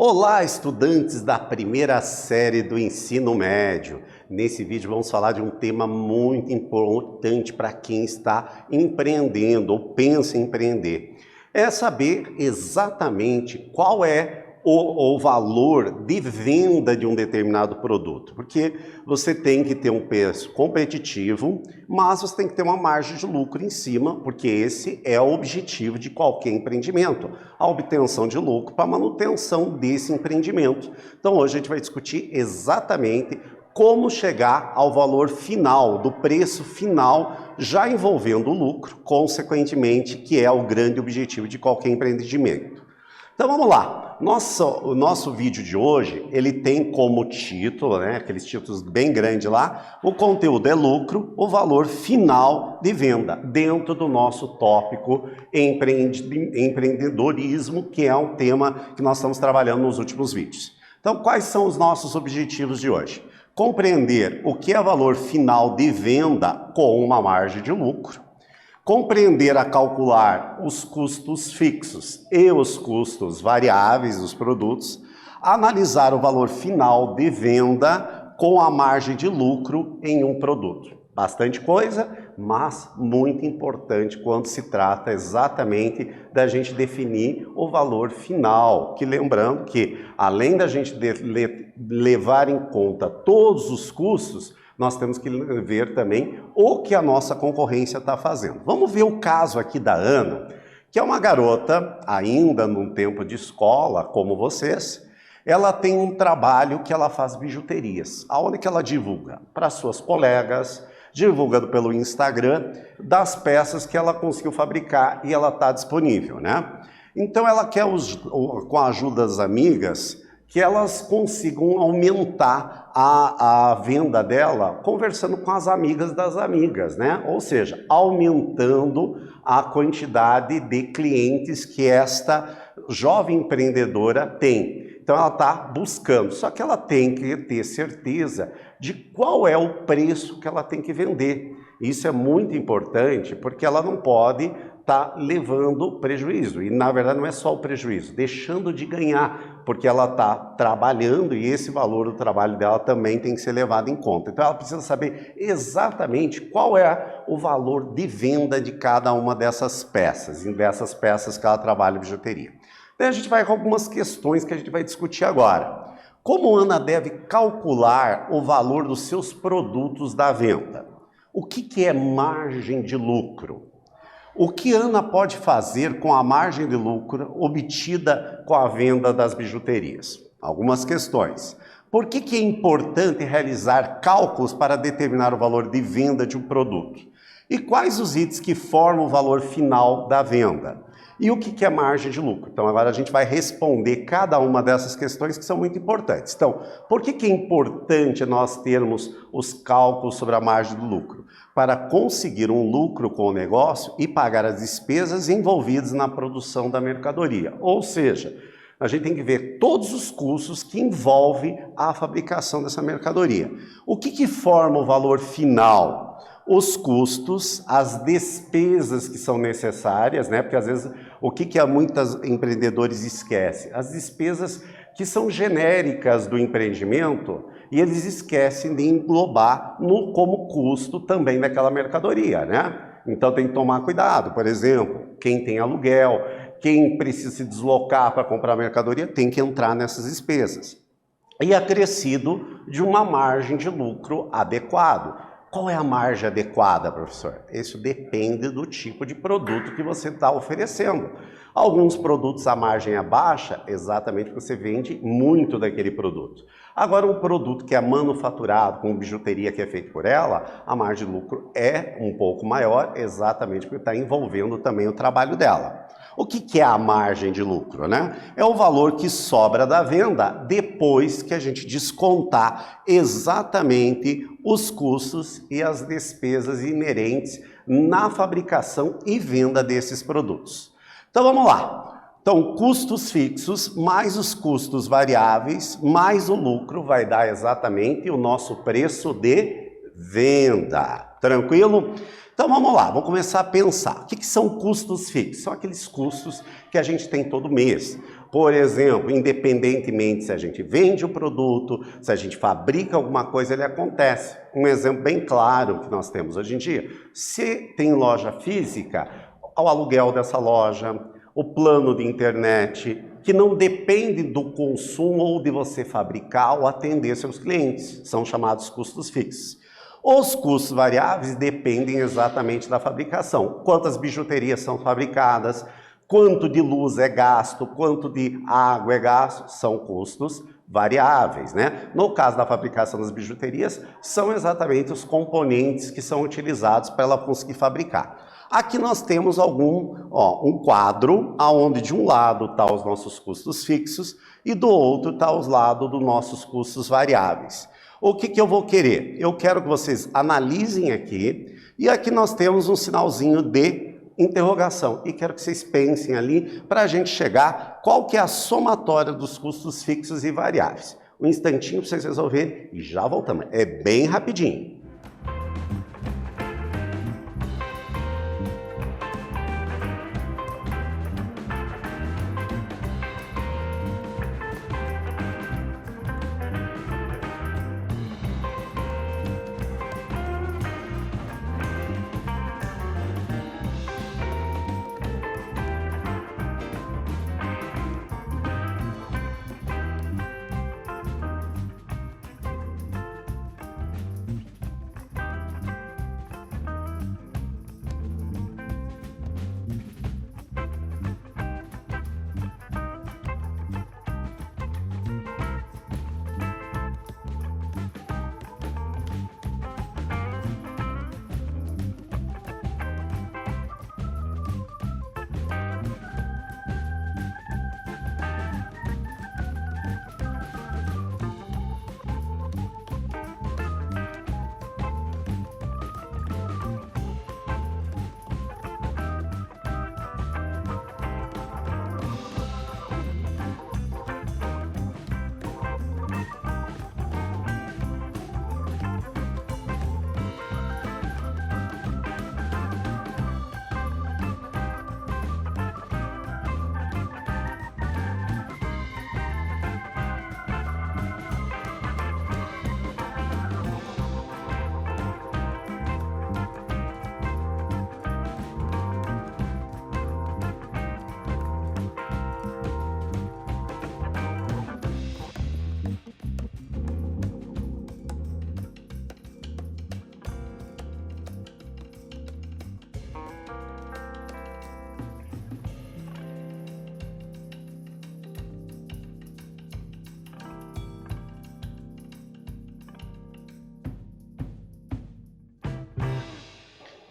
Olá, estudantes da primeira série do ensino médio. Nesse vídeo vamos falar de um tema muito importante para quem está empreendendo ou pensa em empreender. É saber exatamente qual é o valor de venda de um determinado produto. Porque você tem que ter um preço competitivo, mas você tem que ter uma margem de lucro em cima, porque esse é o objetivo de qualquer empreendimento, a obtenção de lucro para a manutenção desse empreendimento. Então hoje a gente vai discutir exatamente como chegar ao valor final, do preço final, já envolvendo o lucro, consequentemente, que é o grande objetivo de qualquer empreendimento. Então vamos lá, o nosso vídeo de hoje, ele tem como título, aqueles títulos bem grandes lá, o conteúdo é lucro, o valor final de venda, dentro do nosso tópico empreendedorismo, que é um tema que nós estamos trabalhando nos últimos vídeos. Então quais são os nossos objetivos de hoje? Compreender o que é valor final de venda com uma margem de lucro, compreender a calcular os custos fixos e os custos variáveis dos produtos, analisar o valor final de venda com a margem de lucro em um produto. Bastante coisa, mas muito importante quando se trata exatamente da gente definir o valor final. Que lembrando que, além da gente levar em conta todos os custos, nós temos que ver também o que a nossa concorrência está fazendo. Vamos ver o caso aqui da Ana, que é uma garota, ainda num tempo de escola, como vocês. Ela tem um trabalho que ela faz bijuterias, aonde que ela divulga para suas colegas, divulgando pelo Instagram, das peças que ela conseguiu fabricar e ela está disponível, Então ela quer, com a ajuda das amigas, que elas consigam aumentar a venda dela conversando com as amigas das amigas, Ou seja, aumentando a quantidade de clientes que esta jovem empreendedora tem. Então ela está buscando, só que ela tem que ter certeza de qual é o preço que ela tem que vender. Isso é muito importante porque ela não pode estar levando prejuízo. E na verdade não é só o prejuízo, deixando de ganhar, porque ela está trabalhando e esse valor do trabalho dela também tem que ser levado em conta. Então ela precisa saber exatamente qual é o valor de venda de cada uma dessas peças que ela trabalha em bijuteria. Daí a gente vai com algumas questões que a gente vai discutir agora. Como Ana deve calcular o valor dos seus produtos da venda? O que é margem de lucro? O que Ana pode fazer com a margem de lucro obtida com a venda das bijuterias? Algumas questões. Por que é importante realizar cálculos para determinar o valor de venda de um produto? E quais os itens que formam o valor final da venda? E o que é margem de lucro? Então agora a gente vai responder cada uma dessas questões que são muito importantes. Então, por que é importante nós termos os cálculos sobre a margem do lucro? Para conseguir um lucro com o negócio e pagar as despesas envolvidas na produção da mercadoria. Ou seja, a gente tem que ver todos os custos que envolvem a fabricação dessa mercadoria. O que forma o valor final? Os custos, as despesas que são necessárias, Porque às vezes o que muitos empreendedores esquecem? As despesas que são genéricas do empreendimento e eles esquecem de englobar como custo também daquela mercadoria, Então tem que tomar cuidado, por exemplo, quem tem aluguel, quem precisa se deslocar para comprar mercadoria tem que entrar nessas despesas. E acrescido de uma margem de lucro adequado. Qual é a margem adequada, professor? Isso depende do tipo de produto que você está oferecendo. Alguns produtos a margem é baixa, exatamente porque você vende muito daquele produto. Agora, um produto que é manufaturado, com bijuteria que é feita por ela, a margem de lucro é um pouco maior, exatamente porque está envolvendo também o trabalho dela. O que é a margem de lucro, É o valor que sobra da venda depois que a gente descontar exatamente os custos e as despesas inerentes na fabricação e venda desses produtos. Então vamos lá. Então, custos fixos mais os custos variáveis mais o lucro vai dar exatamente o nosso preço de venda. Tranquilo? Então vamos lá, vamos começar a pensar. O que são custos fixos? São aqueles custos que a gente tem todo mês. Por exemplo, independentemente se a gente vende o produto, se a gente fabrica alguma coisa, ele acontece. Um exemplo bem claro que nós temos hoje em dia, se tem loja física, o aluguel dessa loja, o plano de internet, que não depende do consumo ou de você fabricar ou atender seus clientes, são chamados custos fixos. Os custos variáveis dependem exatamente da fabricação, quantas bijuterias são fabricadas, quanto de luz é gasto, quanto de água é gasto, são custos variáveis, né? No caso da fabricação das bijuterias, são exatamente os componentes que são utilizados para ela conseguir fabricar. Aqui nós temos um quadro, onde de um lado está os nossos custos fixos e do outro está os lados dos nossos custos variáveis. O que eu vou querer? Eu quero que vocês analisem aqui, e aqui nós temos um sinalzinho de interrogação, e quero que vocês pensem ali para a gente chegar qual que é a somatória dos custos fixos e variáveis. Um instantinho para vocês resolverem e já voltamos. É bem rapidinho.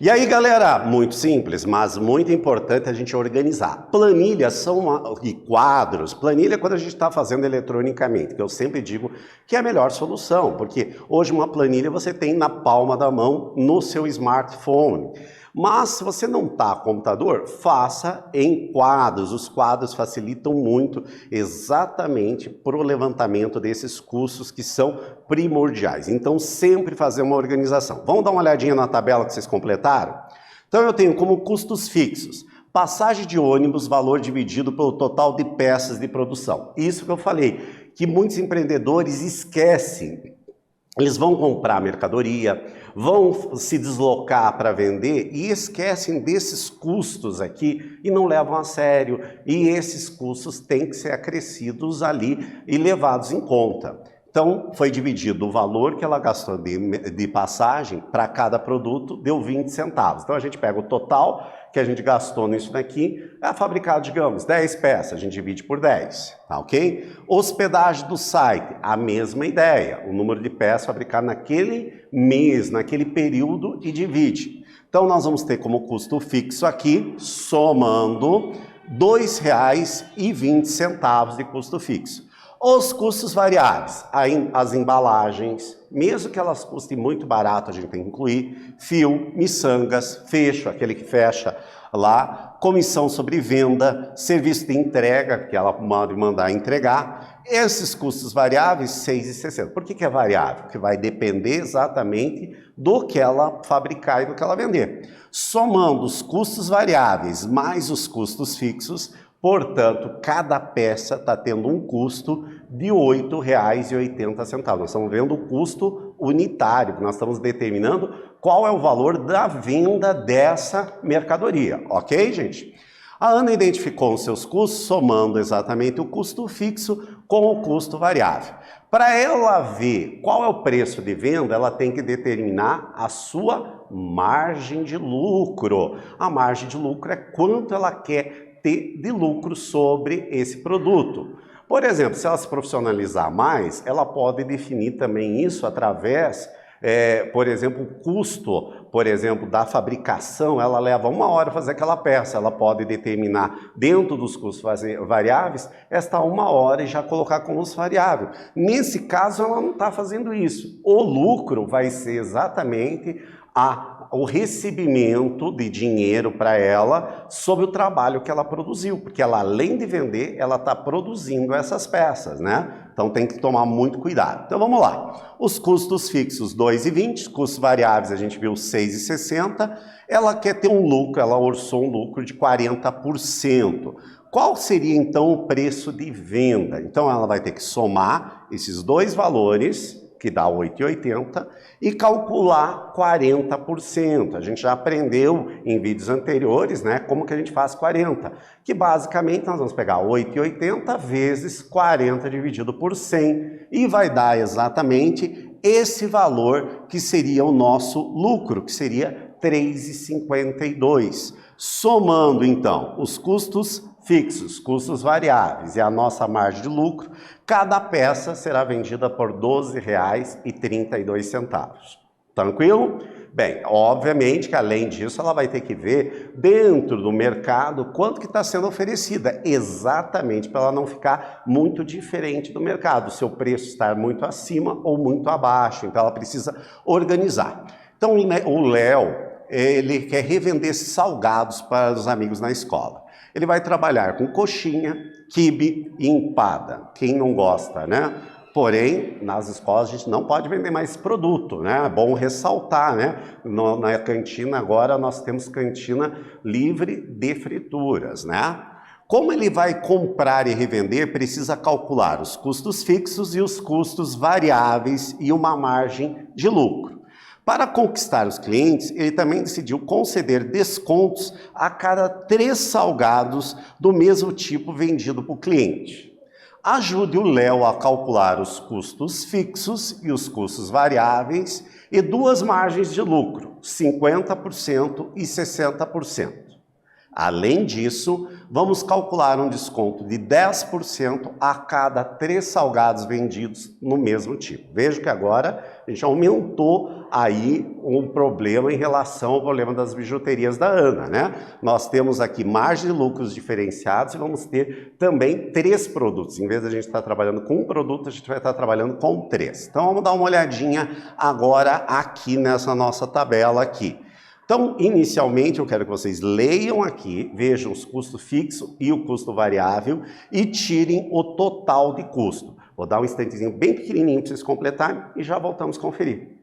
E aí, galera, muito simples, mas muito importante a gente organizar. Planilhas são quadros. Planilha é quando a gente está fazendo eletronicamente, que eu sempre digo que é a melhor solução, porque hoje uma planilha você tem na palma da mão no seu smartphone. Mas se você não está com computador, faça em quadros. Os quadros facilitam muito exatamente para o levantamento desses custos que são primordiais. Então, sempre fazer uma organização. Vamos dar uma olhadinha na tabela que vocês completaram? Então, eu tenho como custos fixos, passagem de ônibus, valor dividido pelo total de peças de produção. Isso que eu falei, que muitos empreendedores esquecem. Eles vão comprar mercadoria, vão se deslocar para vender e esquecem desses custos aqui e não levam a sério. E esses custos têm que ser acrescidos ali e levados em conta. Então, foi dividido o valor que ela gastou de passagem para cada produto, deu 20 centavos. Então, a gente pega o total que a gente gastou nisso daqui, é fabricado, digamos, 10 peças, a gente divide por 10, tá ok? Hospedagem do site, a mesma ideia, o número de peças fabricadas naquele mês, naquele período e divide. Então, nós vamos ter como custo fixo aqui, somando, R$ 2,20 de custo fixo. Os custos variáveis, as embalagens, mesmo que elas custem muito barato, a gente tem que incluir fio, miçangas, fecho, aquele que fecha lá, comissão sobre venda, serviço de entrega, que ela pode mandar entregar. Esses custos variáveis, R$ 6,60. Por que é variável? Porque vai depender exatamente do que ela fabricar e do que ela vender. Somando os custos variáveis mais os custos fixos, Portanto, cada peça está tendo um custo de R$ 8,80. Nós estamos vendo o custo unitário, nós estamos determinando qual é o valor da venda dessa mercadoria, ok, gente? A Ana identificou os seus custos somando exatamente o custo fixo com o custo variável. Para ela ver qual é o preço de venda, ela tem que determinar a sua margem de lucro. A margem de lucro é quanto ela quer ter de lucro sobre esse produto. Por exemplo, se ela se profissionalizar mais, ela pode definir também isso através, por exemplo, o custo, por exemplo, da fabricação, ela leva 1 hora fazer aquela peça, ela pode determinar dentro dos custos variáveis, esta 1 hora e já colocar como custo variável. Nesse caso, ela não está fazendo isso. O lucro vai ser exatamente o recebimento de dinheiro para ela sobre o trabalho que ela produziu, porque ela, além de vender, ela está produzindo essas peças, né? Então tem que tomar muito cuidado. Então vamos lá. Os custos fixos 2,20, custos variáveis a gente viu 6,60. Ela quer ter um lucro, ela orçou um lucro de 40%. Qual seria então o preço de venda? Então ela vai ter que somar esses dois valores, que dá 8,80, e calcular 40%. A gente já aprendeu em vídeos anteriores, né, como que a gente faz 40, que basicamente nós vamos pegar 8,80 vezes 40 dividido por 100, e vai dar exatamente esse valor que seria o nosso lucro, que seria 3,52. Somando então os custos fixos, custos variáveis e a nossa margem de lucro, cada peça será vendida por R$ 12,32. Tranquilo? Bem, obviamente que além disso ela vai ter que ver dentro do mercado quanto que está sendo oferecida, exatamente para ela não ficar muito diferente do mercado, o seu preço estar muito acima ou muito abaixo, então ela precisa organizar. Então o Léo, ele quer revender salgados para os amigos na escola. Ele vai trabalhar com coxinha, quibe e empada. Quem não gosta, né? Porém, nas escolas a gente não pode vender mais esse produto, né? É bom ressaltar, né? Na cantina agora nós temos cantina livre de frituras, né? Como ele vai comprar e revender, precisa calcular os custos fixos e os custos variáveis e uma margem de lucro. Para conquistar os clientes, ele também decidiu conceder descontos a cada 3 salgados do mesmo tipo vendido para o cliente. Ajude o Léo a calcular os custos fixos e os custos variáveis e 2 margens de lucro, 50% e 60%. Além disso, vamos calcular um desconto de 10% a cada 3 salgados vendidos no mesmo tipo. Veja que agora a gente aumentou aí um problema em relação ao problema das bijuterias da Ana, né? Nós temos aqui margem de lucros diferenciados e vamos ter também 3 produtos. Em vez de a gente estar trabalhando com um produto, a gente vai estar trabalhando com 3. Então vamos dar uma olhadinha agora aqui nessa nossa tabela aqui. Então, inicialmente, eu quero que vocês leiam aqui, vejam os custos fixos e o custo variável e tirem o total de custo. Vou dar um instantezinho bem pequenininho para vocês completarem e já voltamos a conferir.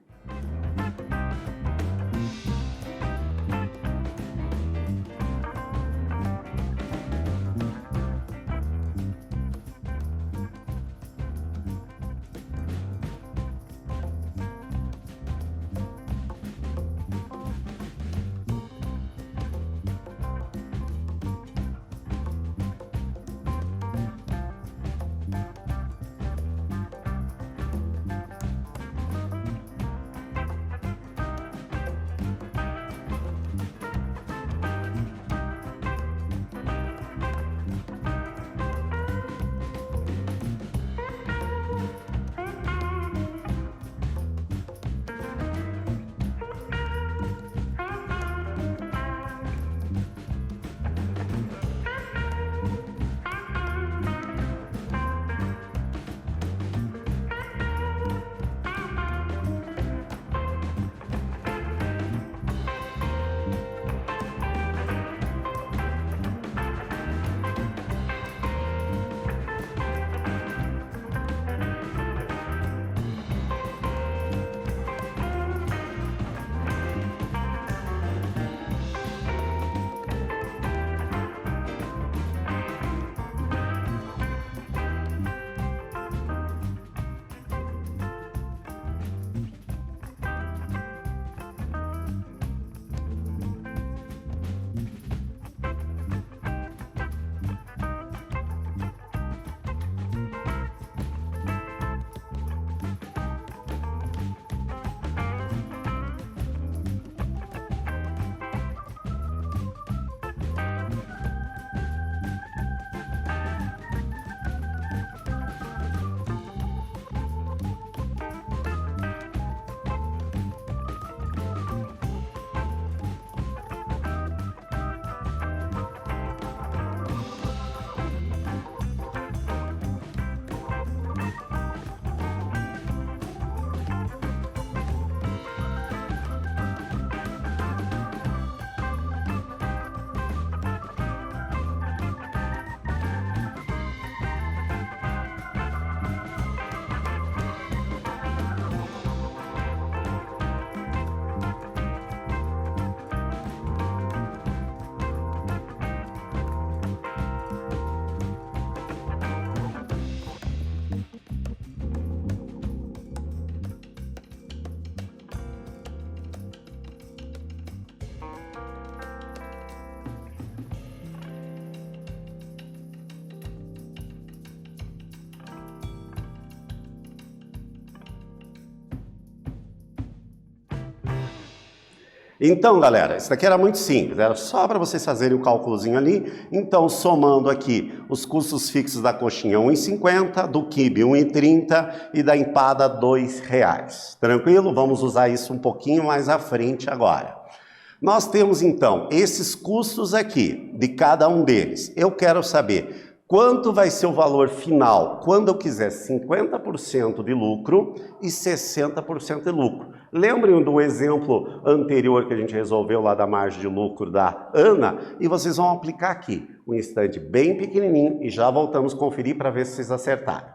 Então, galera, isso daqui era muito simples, era só para vocês fazerem o cálculozinho ali. Então, somando aqui os custos fixos da coxinha, R$ 1,50, do quibe, R$ 1,30 e da empada, R$ 2,00. Tranquilo? Vamos usar isso um pouquinho mais à frente agora. Nós temos, então, esses custos aqui, de cada um deles. Eu quero saber quanto vai ser o valor final quando eu quiser 50% de lucro e 60% de lucro. Lembrem do exemplo anterior que a gente resolveu lá da margem de lucro da Ana e vocês vão aplicar aqui, um instante bem pequenininho e já voltamos a conferir para ver se vocês acertaram.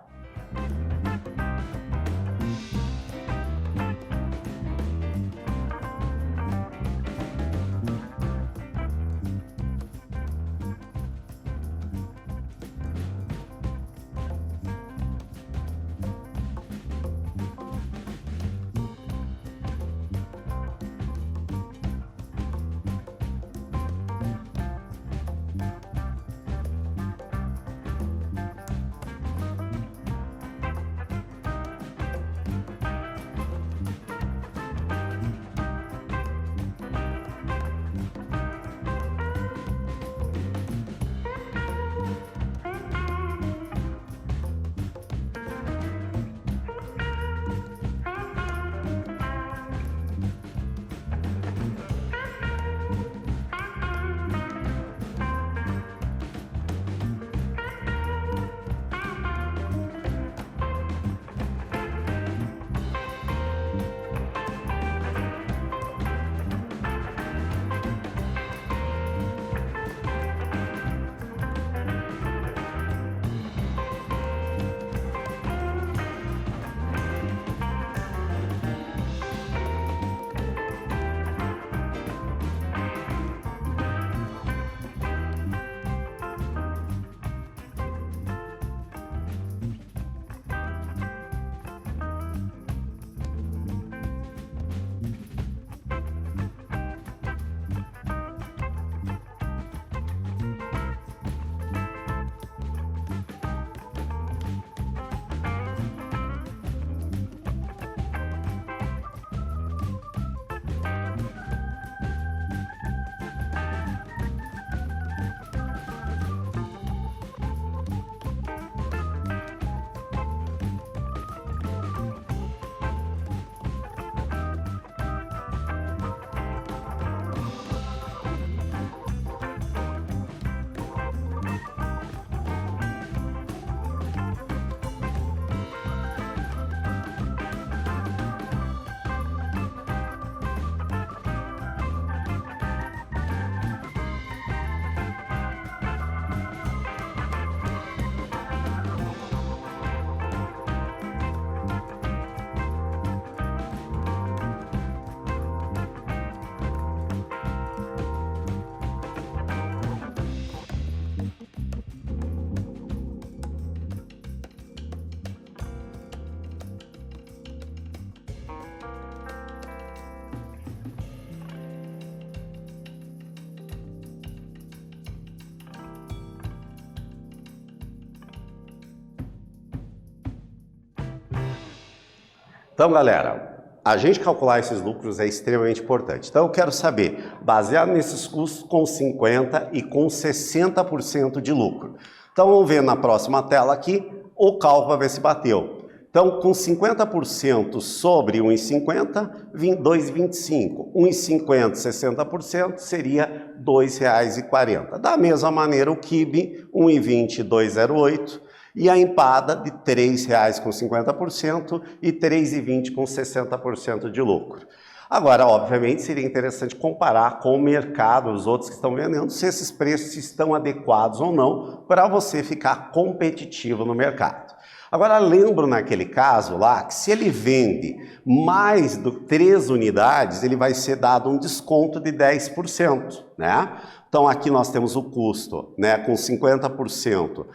Então, galera, a gente calcular esses lucros é extremamente importante. Então, eu quero saber, baseado nesses custos, com 50% e com 60% de lucro. Então, vamos ver na próxima tela aqui o cálculo para ver se bateu. Então, com 50% sobre 1,50, 2,25. 1,50, 60% seria R$ 2,40. Da mesma maneira, o quibe, 1,20, 2,08. E a empada de R$ 3,00 com 50% e R$ 3,20 com 60% de lucro. Agora, obviamente, seria interessante comparar com o mercado, os outros que estão vendendo, se esses preços estão adequados ou não, para você ficar competitivo no mercado. Agora, lembro naquele caso lá, que se ele vende mais de 3 unidades, ele vai ser dado um desconto de 10%, né? Então, aqui nós temos o custo, né, com 50%.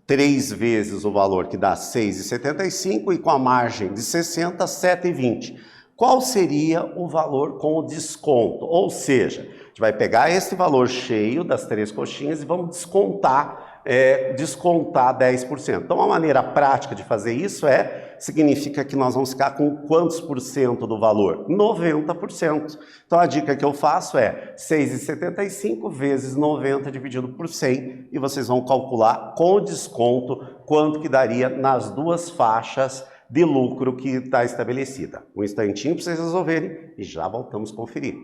3 vezes o valor, que dá R$ 6,75, e com a margem de 60, R$ 7,20. Qual seria o valor com o desconto? Ou seja, gente vai pegar esse valor cheio das 3 coxinhas e vamos descontar 10%. Então, a maneira prática de fazer isso significa que nós vamos ficar com quantos por cento do valor? 90%. Então, a dica que eu faço é 6,75 vezes 90 dividido por 100 e vocês vão calcular com desconto quanto que daria nas 2 faixas de lucro que está estabelecida. Um instantinho para vocês resolverem e já voltamos a conferir.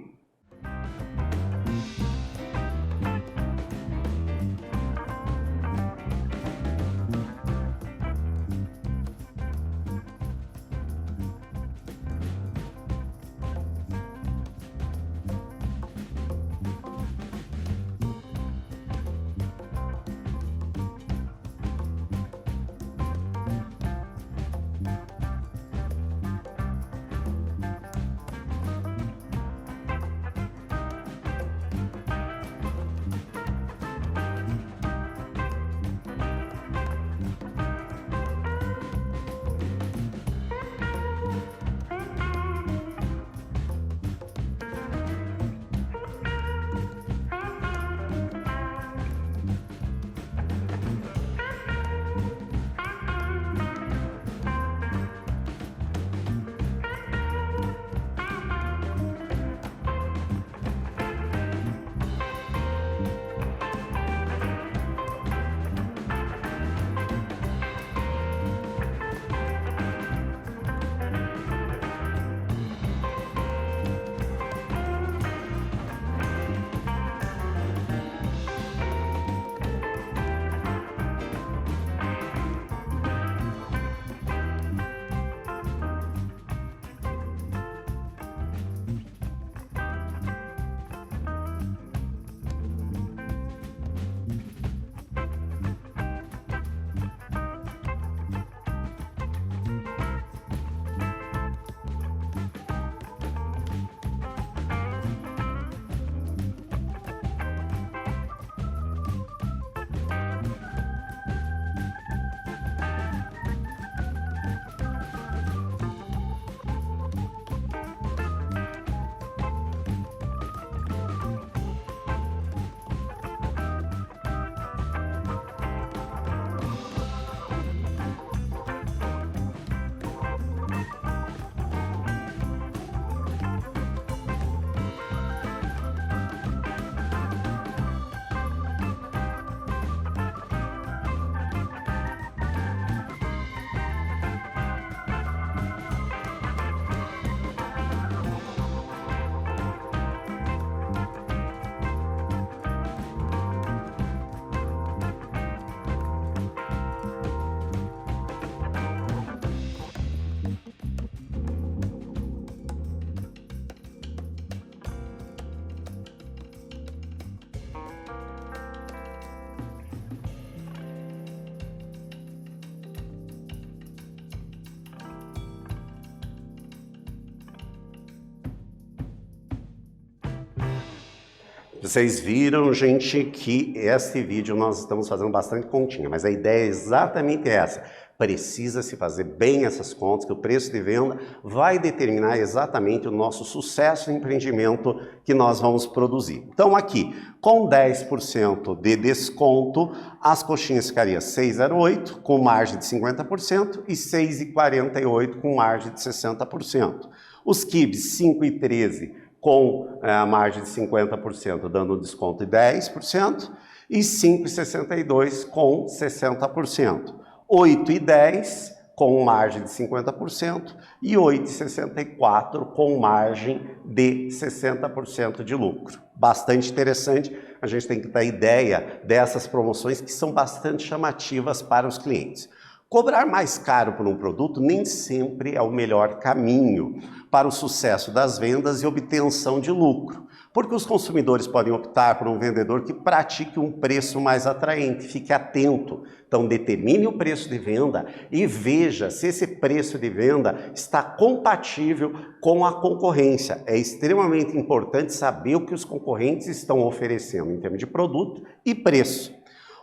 Vocês viram, gente, que esse vídeo nós estamos fazendo bastante continha, mas a ideia é exatamente essa. Precisa se fazer bem essas contas, que o preço de venda vai determinar exatamente o nosso sucesso no empreendimento que nós vamos produzir. Então aqui, com 10% de desconto, as coxinhas ficariam 6,08 com margem de 50% e 6,48 com margem de 60%. Os quibes 5,13 com a margem de 50%, dando um desconto de 10%, e 5,62 com 60%. 8,10 com margem de 50% e 8,64 com margem de 60% de lucro. Bastante interessante, a gente tem que ter ideia dessas promoções que são bastante chamativas para os clientes. Cobrar mais caro por um produto nem sempre é o melhor caminho para o sucesso das vendas e obtenção de lucro, porque os consumidores podem optar por um vendedor que pratique um preço mais atraente. Fique atento. Então, determine o preço de venda e veja se esse preço de venda está compatível com a concorrência. É extremamente importante saber o que os concorrentes estão oferecendo em termos de produto e preço.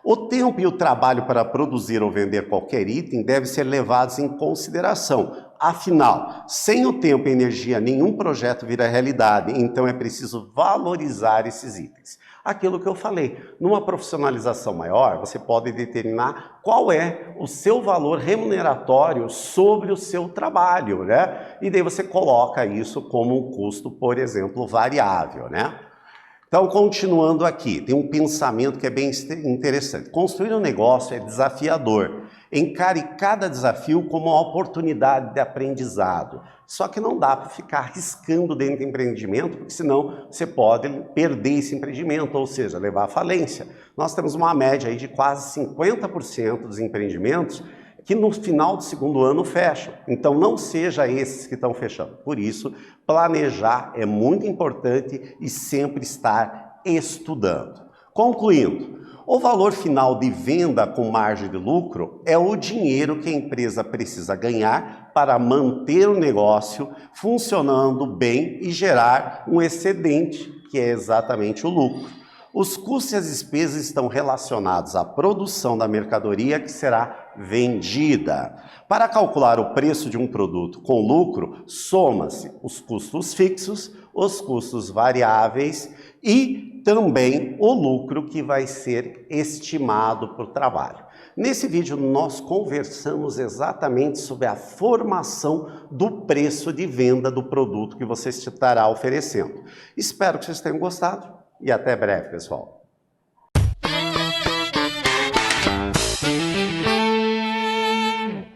O tempo e o trabalho para produzir ou vender qualquer item devem ser levados em consideração, Afinal, sem o tempo e energia, nenhum projeto vira realidade, então é preciso valorizar esses itens. Aquilo que eu falei, numa profissionalização maior, você pode determinar qual é o seu valor remuneratório sobre o seu trabalho, né? E daí você coloca isso como um custo, por exemplo, variável, né? Então, continuando aqui, tem um pensamento que é bem interessante. Construir um negócio é desafiador. Encare cada desafio como uma oportunidade de aprendizado. Só que não dá para ficar arriscando dentro do empreendimento, porque senão você pode perder esse empreendimento, ou seja, levar à falência. Nós temos uma média aí de quase 50% dos empreendimentos que no final do segundo ano fecham. Então não seja esses que estão fechando. Por isso, planejar é muito importante e sempre estar estudando. Concluindo, o valor final de venda com margem de lucro é o dinheiro que a empresa precisa ganhar para manter o negócio funcionando bem e gerar um excedente, que é exatamente o lucro. Os custos e as despesas estão relacionados à produção da mercadoria que será vendida. Para calcular o preço de um produto com lucro, soma-se os custos fixos, os custos variáveis e também o lucro que vai ser estimado por trabalho. Nesse vídeo nós conversamos exatamente sobre a formação do preço de venda do produto que você estará oferecendo. Espero que vocês tenham gostado. E até breve, pessoal.